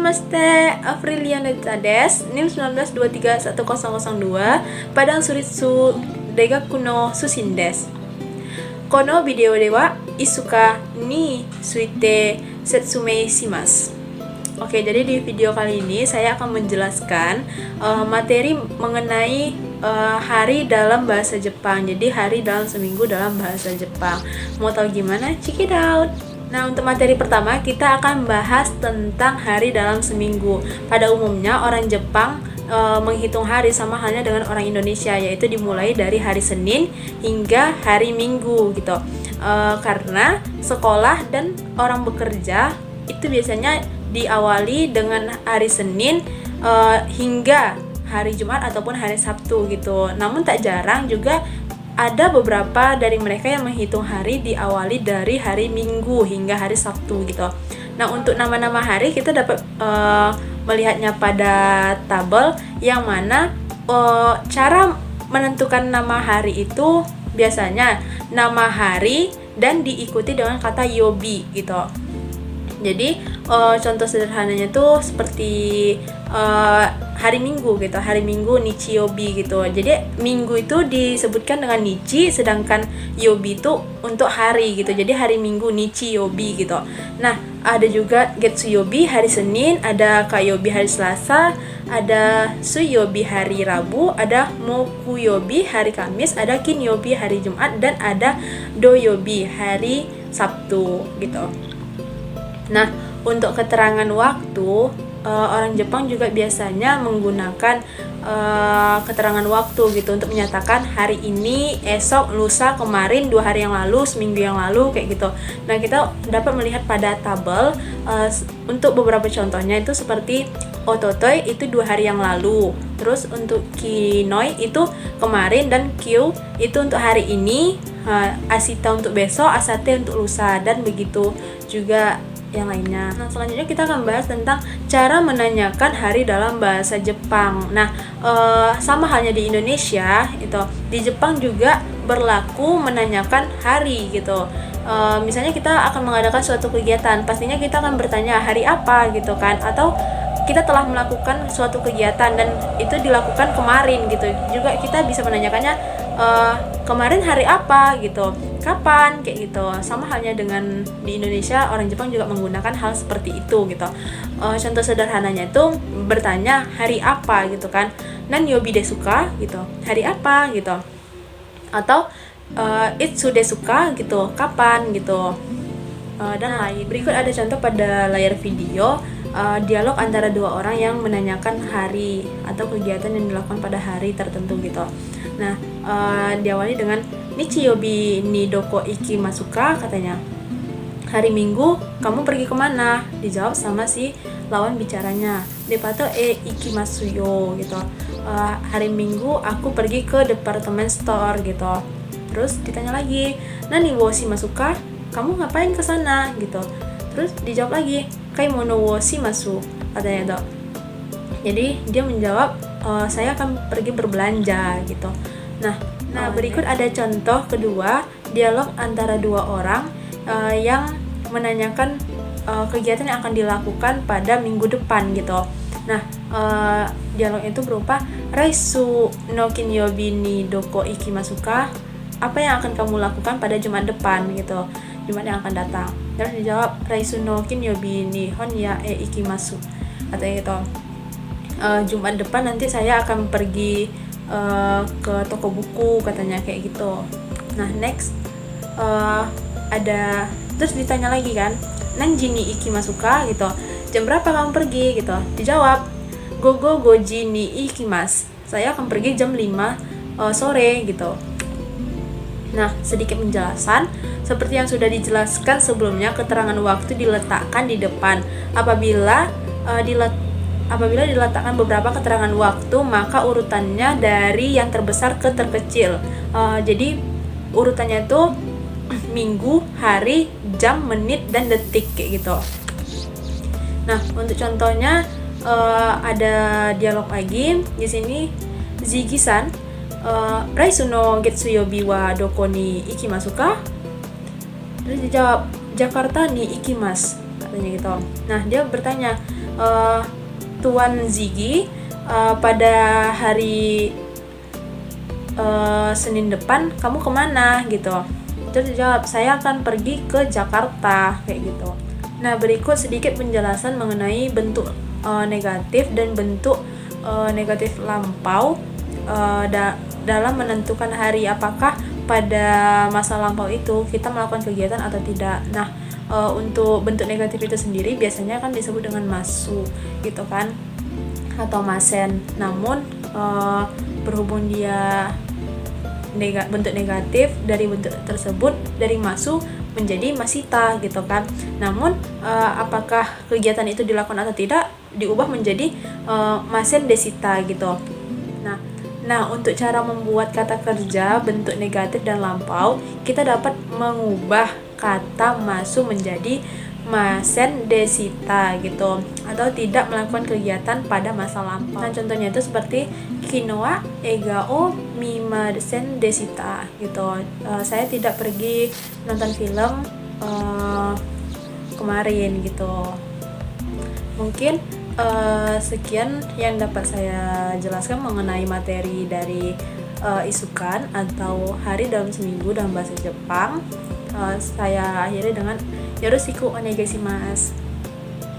Namaste, Aprilianeta des, NIM 19231002, Padang Suritsu Daigaku no Sushin desu. Kono video de wa isuka ni suite setsumei shimasu. Oke, jadi di video kali ini saya akan menjelaskan materi mengenai hari dalam bahasa Jepang. Jadi hari dalam seminggu dalam bahasa Jepang. Mau tahu gimana? Check it out. Nah, untuk materi pertama kita akan bahas tentang hari dalam seminggu. Pada umumnya orang Jepang menghitung hari sama halnya dengan orang Indonesia, yaitu dimulai dari hari Senin hingga hari Minggu gitu. Karena sekolah dan orang bekerja itu biasanya diawali dengan hari Senin hingga hari Jumat ataupun hari Sabtu gitu. Namun tak jarang juga ada beberapa dari mereka yang menghitung hari diawali dari hari Minggu hingga hari Sabtu gitu. Nah, untuk nama-nama hari kita dapat melihatnya pada tabel yang mana cara menentukan nama hari itu biasanya nama hari dan diikuti dengan kata yobi gitu. Jadi contoh sederhananya tuh seperti hari Minggu gitu, hari Minggu Nichiyobi gitu. Jadi Minggu itu disebutkan dengan Nichi, sedangkan Yobi itu untuk hari gitu. Jadi hari Minggu Nichiyobi gitu. Nah, ada juga Getsuyobi hari Senin, ada Kayobi hari Selasa, ada Suyobi hari Rabu, ada Mokuyobi hari Kamis, ada Kinyobi hari Jumat, dan ada Doyobi hari Sabtu gitu. Nah, untuk keterangan waktu, orang Jepang juga biasanya menggunakan keterangan waktu gitu untuk menyatakan hari ini, esok, lusa, kemarin, 2 hari yang lalu, seminggu yang lalu kayak gitu. Nah, kita dapat melihat pada tabel untuk beberapa contohnya itu seperti ototoi itu 2 hari yang lalu. Terus untuk kinoi itu kemarin, dan kyu itu untuk hari ini, asita untuk besok, asate untuk lusa, dan begitu juga yang lainnya. Nah, selanjutnya kita akan bahas tentang cara menanyakan hari dalam bahasa Jepang. Nah, sama halnya di Indonesia itu, di Jepang juga berlaku menanyakan hari gitu. Misalnya kita akan mengadakan suatu kegiatan, pastinya kita akan bertanya hari apa gitu kan, atau kita telah melakukan suatu kegiatan dan itu dilakukan kemarin gitu. Juga kita bisa menanyakannya kemarin hari apa gitu, kapan kayak gitu. Sama halnya dengan di Indonesia, orang Jepang juga menggunakan hal seperti itu gitu. Contoh sederhananya itu bertanya hari apa gitu kan, nan yobi desu ka gitu, hari apa gitu, atau itsu desu ka gitu, kapan gitu, dan lain. Berikut ada contoh pada layar video dialog antara 2 orang yang menanyakan hari atau kegiatan yang dilakukan pada hari tertentu gitu. Nah, diawali dengan Nichiyobi ni doko ikimasu ka, katanya. Hari Minggu kamu pergi kemana? Dijawab sama si lawan bicaranya. Depato ikimasu yo gitu. Hari Minggu aku pergi ke department store gitu. Terus ditanya lagi, nani wo shimasu ka? Kamu ngapain ke sana gitu. Terus dijawab lagi, kaimono wo shimasu, katanya tuh. Jadi dia menjawab, saya akan pergi berbelanja gitu. Nah, berikut ada contoh kedua, dialog antara 2 orang yang menanyakan kegiatan yang akan dilakukan pada minggu depan gitu. Nah, dialog itu berupa Raisu no kinyobi ni doko ikimasu ka? Apa yang akan kamu lakukan pada Jumat depan gitu, Jumat yang akan datang. Terus dijawab Raisu no kinyobi ni honya ikimasu, katanya gitu. Jumat depan nanti saya akan pergi ke toko buku, katanya kayak gitu. Nah, next ada terus ditanya lagi kan, nanji ni ikimasu ka gitu, jam berapa kamu pergi gitu. Dijawab gogo goji ni ikimasu, saya akan pergi jam 5 sore gitu. Nah, sedikit penjelasan seperti yang sudah dijelaskan sebelumnya, keterangan waktu diletakkan di depan. Apabila diletakkan beberapa keterangan waktu, maka urutannya dari yang terbesar ke terkecil. Jadi urutannya itu minggu, hari, jam, menit, dan detik kayak gitu. Nah, untuk contohnya ada dialog lagi di sini. Zigi-san, Raisu no getsuyobi wa doko ni ikimasu ka? Terus dijawab Jakarta ni ikimasu, katanya gitu. Nah, dia bertanya, uh, Tuan Ziggy, pada hari Senin depan kamu kemana gitu. Terus dijawab, saya akan pergi ke Jakarta, kayak gitu. Nah, berikut sedikit penjelasan mengenai bentuk negatif dan bentuk negatif lampau dalam menentukan hari, apakah pada masa lampau itu kita melakukan kegiatan atau tidak. Nah, untuk bentuk negatif itu sendiri biasanya kan disebut dengan masu gitu kan, atau masen. Namun berhubung dia bentuk negatif dari bentuk tersebut, dari masu menjadi masita gitu kan. Namun apakah kegiatan itu dilakukan atau tidak, diubah menjadi masen desita gitu. Nah, untuk cara membuat kata kerja bentuk negatif dan lampau, kita dapat mengubah kata masu menjadi masen desita gitu, atau tidak melakukan kegiatan pada masa lampau. Nah, contohnya itu seperti kinoa egao mimasen desita gitu. Saya tidak pergi nonton film kemarin gitu. Mungkin sekian yang dapat saya jelaskan mengenai materi dari isukan atau hari dalam seminggu dalam bahasa Jepang. Saya akhiri dengan yoroshiku onegaishimasu.